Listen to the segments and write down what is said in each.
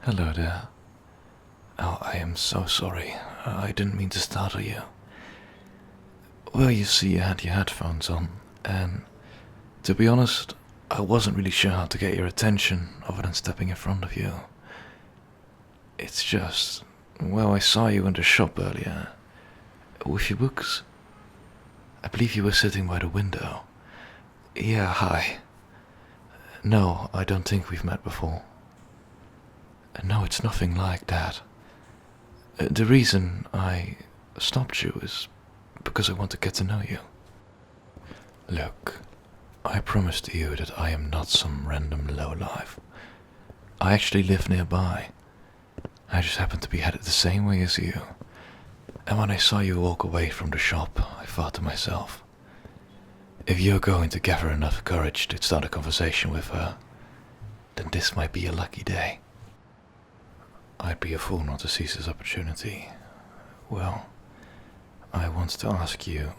Hello there. Oh, I am so sorry. I didn't mean to startle you. Well, you see, you had your headphones on, and to be honest, I wasn't really sure how to get your attention other than stepping in front of you. It's just, well, I saw you in the shop earlier with your books. I believe you were sitting by the window. Yeah, hi. No, I don't think we've met before. No, it's nothing like that. The reason I stopped you is because I want to get to know you. Look, I promise to you that I am not some random lowlife. I actually live nearby. I just happen to be headed the same way as you. And when I saw you walk away from the shop, I thought to myself, if you're going to gather enough courage to start a conversation with her, then this might be a lucky day. I'd be a fool not to seize this opportunity. Well, I want to ask you,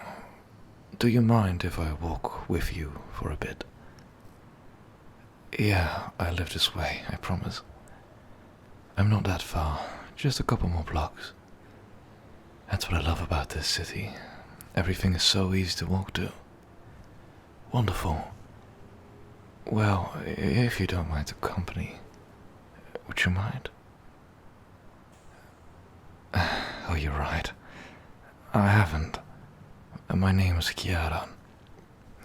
do you mind if I walk with you for a bit? Yeah, I live this way, I promise. I'm not that far, just a couple more blocks. That's what I love about this city. Everything is so easy to walk to. Wonderful. Well, if you don't mind the company, would you mind? Oh, you're right. I haven't. My name is Kiara.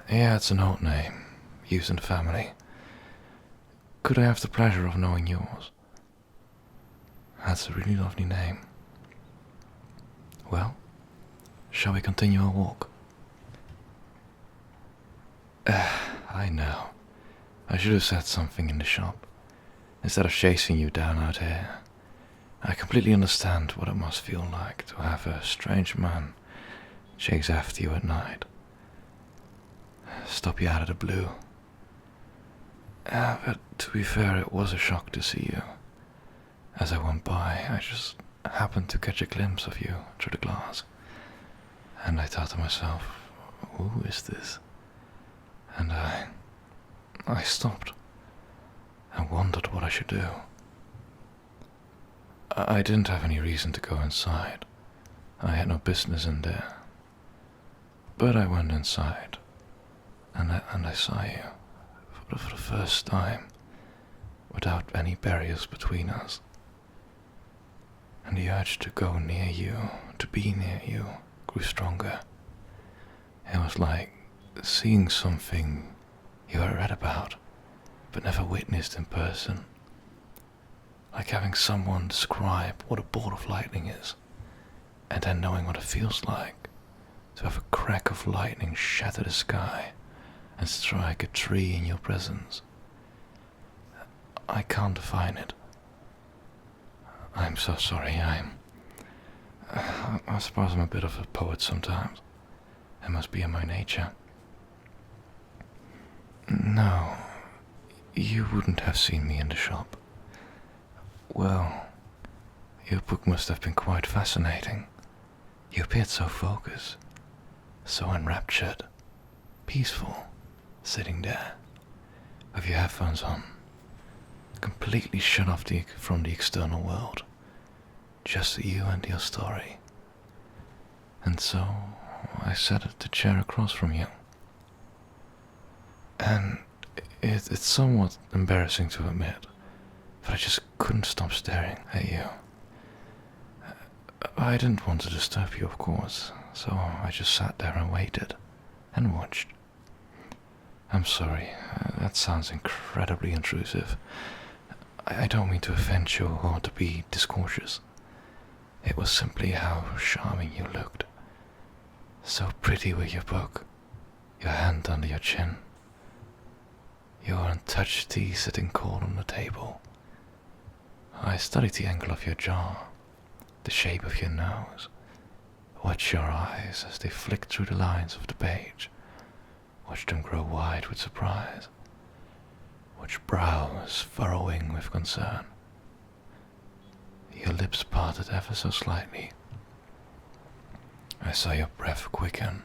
Yeah, it's an old name, used in the family. Could I have the pleasure of knowing yours? That's a really lovely name. Well, shall we continue our walk? I know. I should have said something in the shop, instead of chasing you down out here. I completely understand what it must feel like to have a strange man chase after you at night. Stop you out of the blue. But to be fair, it was a shock to see you. As I went by, I just happened to catch a glimpse of you through the glass. And I thought to myself, who is this? And I stopped and wondered what I should do. I didn't have any reason to go inside. I had no business in there. But I went inside, and I saw you for the first time, without any barriers between us. And the urge to go near you, to be near you, grew stronger. It was like seeing something you had read about, but never witnessed in person. Like having someone describe what a bolt of lightning is, and then knowing what it feels like to have a crack of lightning shatter the sky and strike a tree in your presence. I can't define it. I'm so sorry. I suppose I'm a bit of a poet sometimes. It must be in my nature. No, you wouldn't have seen me in the shop. Well, your book must have been quite fascinating. You appeared so focused, so enraptured, peaceful, sitting there, with your headphones on, completely shut off from the external world, just you and your story. And so I sat at the chair across from you. And it's somewhat embarrassing to admit, but I just couldn't stop staring at you. I didn't want to disturb you, of course, so I just sat there and waited, and watched. I'm sorry, that sounds incredibly intrusive. I don't mean to offend you or to be discautious. It was simply how charming you looked. So pretty with your book, your hand under your chin, your untouched tea sitting cold on the table. I studied the angle of your jaw, the shape of your nose, watched your eyes as they flicked through the lines of the page, watched them grow wide with surprise, watched brows furrowing with concern. Your lips parted ever so slightly. I saw your breath quicken,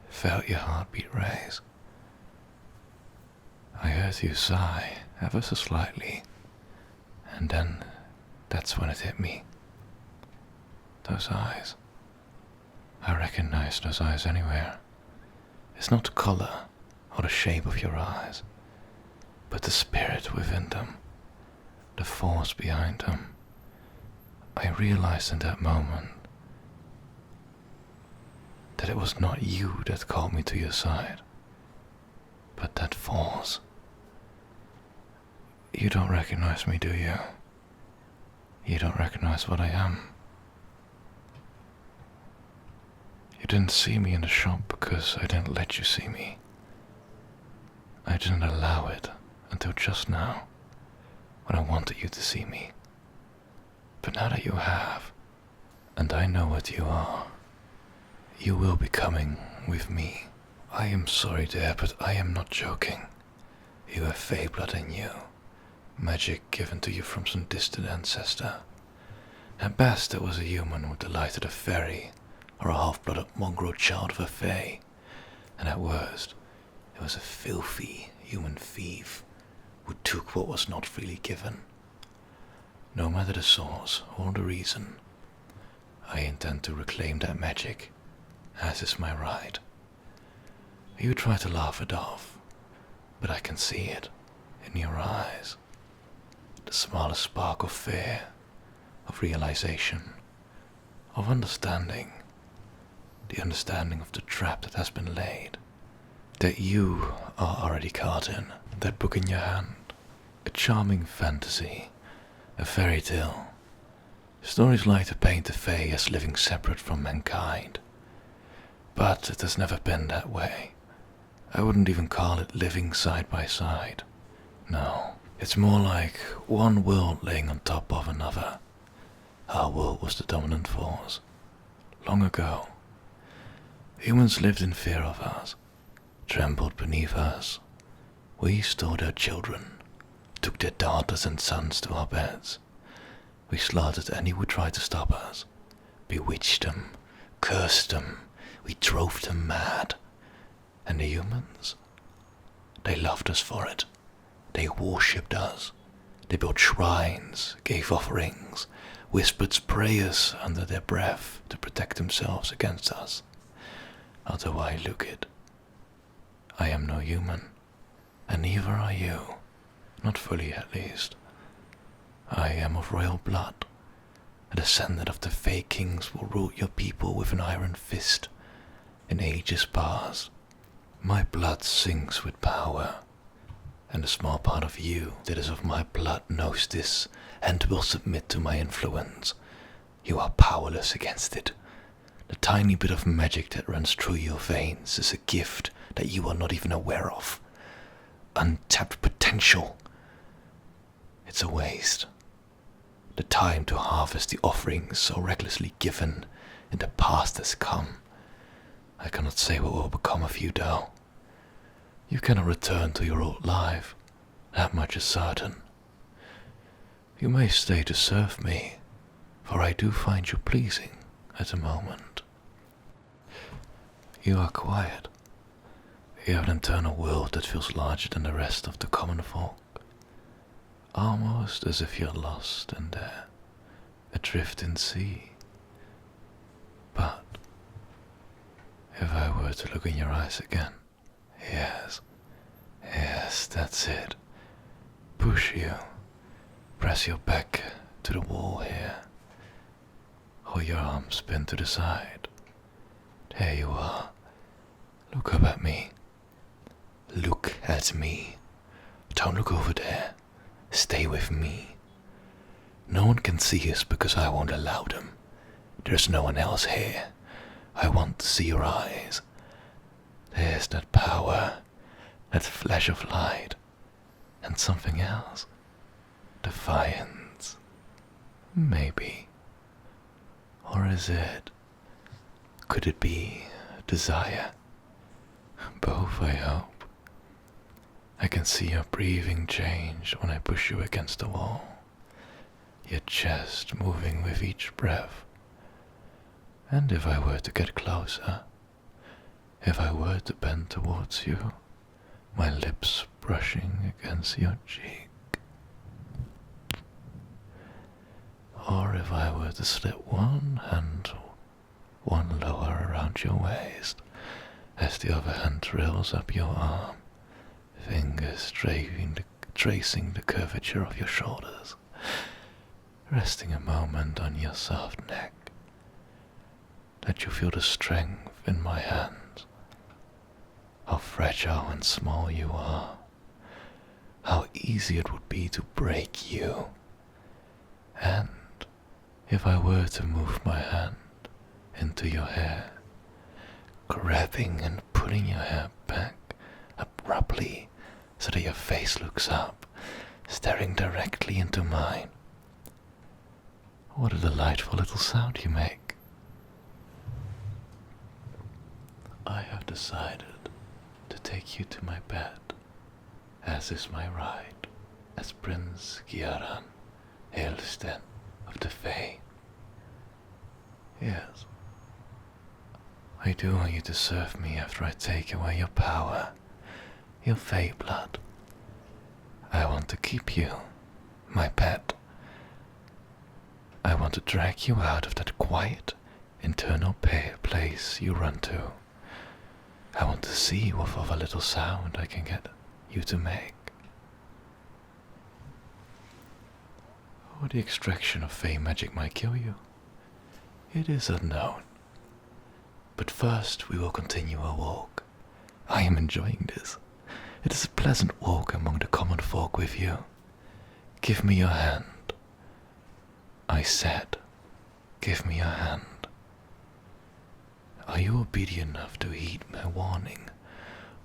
felt your heartbeat raise. I heard you sigh ever so slightly, And then, that's when it hit me. Those eyes. I recognize those eyes anywhere. It's not the color or the shape of your eyes, but the spirit within them, the force behind them. I realized in that moment that it was not you that called me to your side, but that force. You don't recognize me, do you? You don't recognize what I am. You didn't see me in the shop because I didn't let you see me. I didn't allow it until just now, when I wanted you to see me. But now that you have, and I know what you are, you will be coming with me. I am sorry, dear, but I am not joking. You have fey blood in you, magic given to you from some distant ancestor. At best, it was a human with the light of a fairy, or a half-blooded mongrel child of a fey, and at worst, it was a filthy human thief who took what was not freely given. No matter the source or the reason, I intend to reclaim that magic, as is my right. You try to laugh it off, but I can see it in your eyes. The smallest spark of fear, of realization, of understanding. The understanding of the trap that has been laid. That you are already caught in. That book in your hand. A charming fantasy. A fairy tale. Stories like to paint the Fae as living separate from mankind. But it has never been that way. I wouldn't even call it living side by side. No, it's more like one world laying on top of another. Our world was the dominant force. Long ago. Humans lived in fear of us, trembled beneath us. We stole their children, took their daughters and sons to our beds. We slaughtered any who tried to stop us, bewitched them, cursed them, we drove them mad. And the humans? They loved us for it. They worshipped us. They built shrines, gave offerings, whispered prayers under their breath to protect themselves against us. Not the way I look it. I am no human, and neither are you, not fully at least. I am of royal blood, a descendant of the Fey kings who ruled your people with an iron fist in ages past. My blood sings with power, and a small part of you that is of my blood knows this and will submit to my influence. You are powerless against it. The tiny bit of magic that runs through your veins is a gift that you are not even aware of. Untapped potential. It's a waste. The time to harvest the offerings so recklessly given in the past has come. I cannot say what will become of you, though. You cannot return to your old life. That much is certain. You may stay to serve me, for I do find you pleasing at the moment. You are quiet. You have an internal world that feels larger than the rest of the common folk. Almost as if you're lost in there, adrift in sea. But if I were to look in your eyes again, yes, that's it. Push you, press your back to the wall here. Hold your arms pinned to the side. There you are. Look up at me. Look at me. Don't look over there. Stay with me. No one can see us because I won't allow them. There's no one else here. I want to see your eyes. There's that power, that flash of light, and something else. Defiance. Maybe. Or is it? Could it be desire? Both, I hope. I can see your breathing change when I push you against the wall, your chest moving with each breath. And if I were to get closer, if I were to bend towards you, my lips brushing against your cheek. to slip one hand one lower around your waist as the other hand drills up your arm, fingers tracing the curvature of your shoulders, resting a moment on your soft neck. Let you feel the strength in my hands, how fragile and small you are, how easy it would be to break you. And if I were to move my hand into your hair, grabbing and pulling your hair back abruptly so that your face looks up, staring directly into mine, what a delightful little sound you make. I have decided to take you to my bed, as is my right as Prince Gyaran, Hailsten of the Fae. Yes, I do want you to serve me after I take away your power, your Fae blood. I want to keep you, my pet. I want to drag you out of that quiet, internal place you run to. I want to see what of a little sound I can get you to make. Or the extraction of Fae magic might kill you. It is unknown. But first we will continue our walk. I am enjoying this. It is a pleasant walk among the common folk with you. Give me your hand. I said, give me your hand. Are you obedient enough to heed my warning,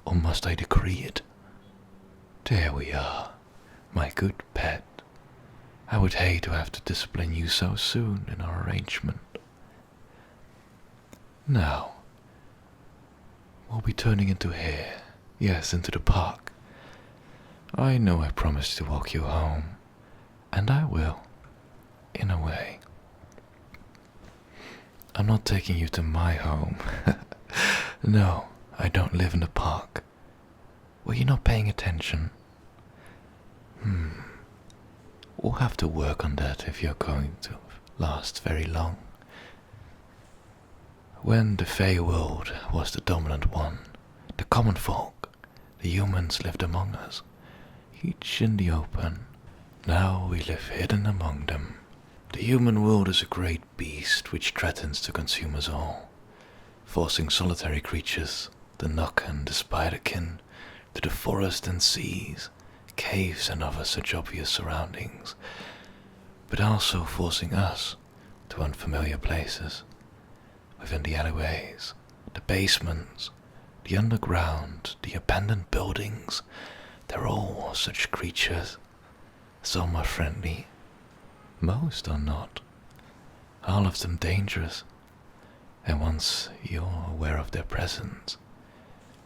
or must I decree it? There we are, my good pet. I would hate to have to discipline you so soon in our arrangement. Now, we'll be turning into here, yes, into the park. I know I promised to walk you home, and I will, in a way. I'm not taking you to my home. No, I don't live in the park. Were you not paying attention? We'll have to work on that if you're going to last very long. When the Fey world was the dominant one, the common folk, the humans lived among us, each in the open. Now we live hidden among them. The human world is a great beast which threatens to consume us all, forcing solitary creatures, the Nock and the Spiderkin, to the forest and seas, caves and other such obvious surroundings, but also forcing us to unfamiliar places, within the alleyways, the basements, the underground, the abandoned buildings. They're all such creatures. Some are friendly, most are not, all of them dangerous, and once you're aware of their presence,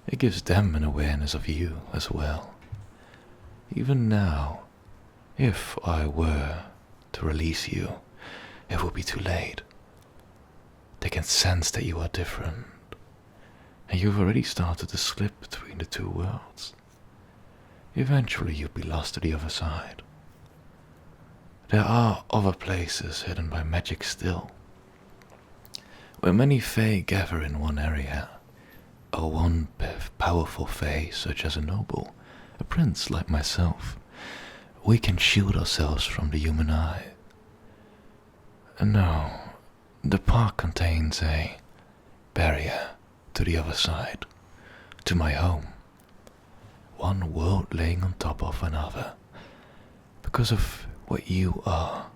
it gives them an awareness of you as well. Even now, if I were to release you, it would be too late. They can sense that you are different, and you've already started to slip between the two worlds. Eventually you'll be lost to the other side. There are other places hidden by magic still, where many Fae gather in one area, or one powerful Fae such as a noble, a prince like myself. We can shield ourselves from the human eye. No, the park contains a barrier to the other side, to my home. One world laying on top of another. Because of what you are,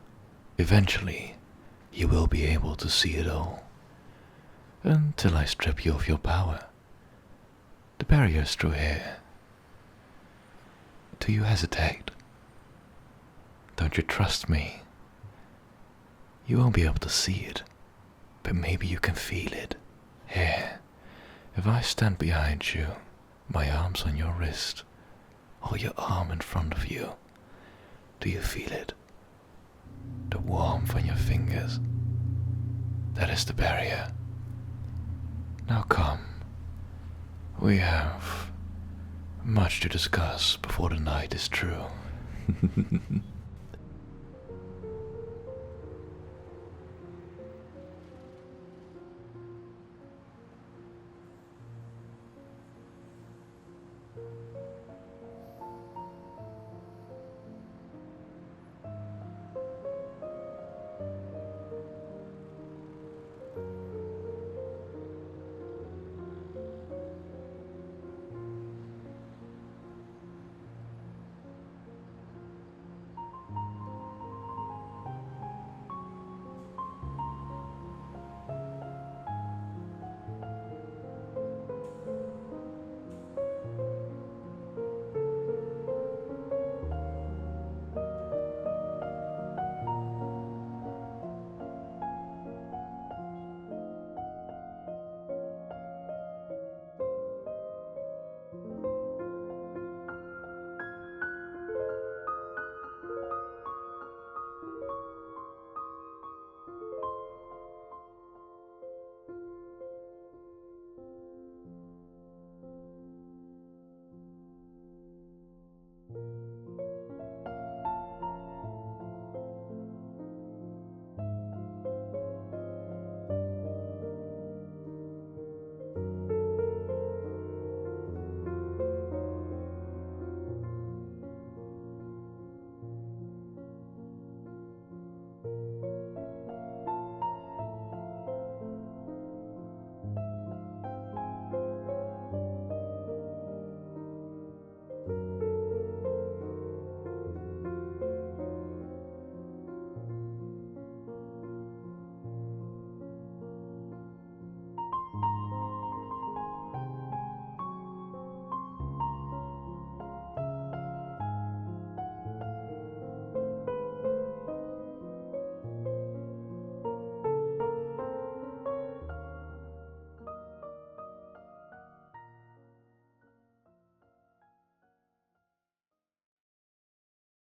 eventually you will be able to see it all. Until I strip you of your power. The barrier's through here. Do you hesitate? Don't you trust me? You won't be able to see it, but maybe you can feel it. Here, if I stand behind you, my arm's on your wrist, or your arm in front of you, do you feel it? The warmth on your fingers. That is the barrier. Now come. We have much to discuss before the night is through.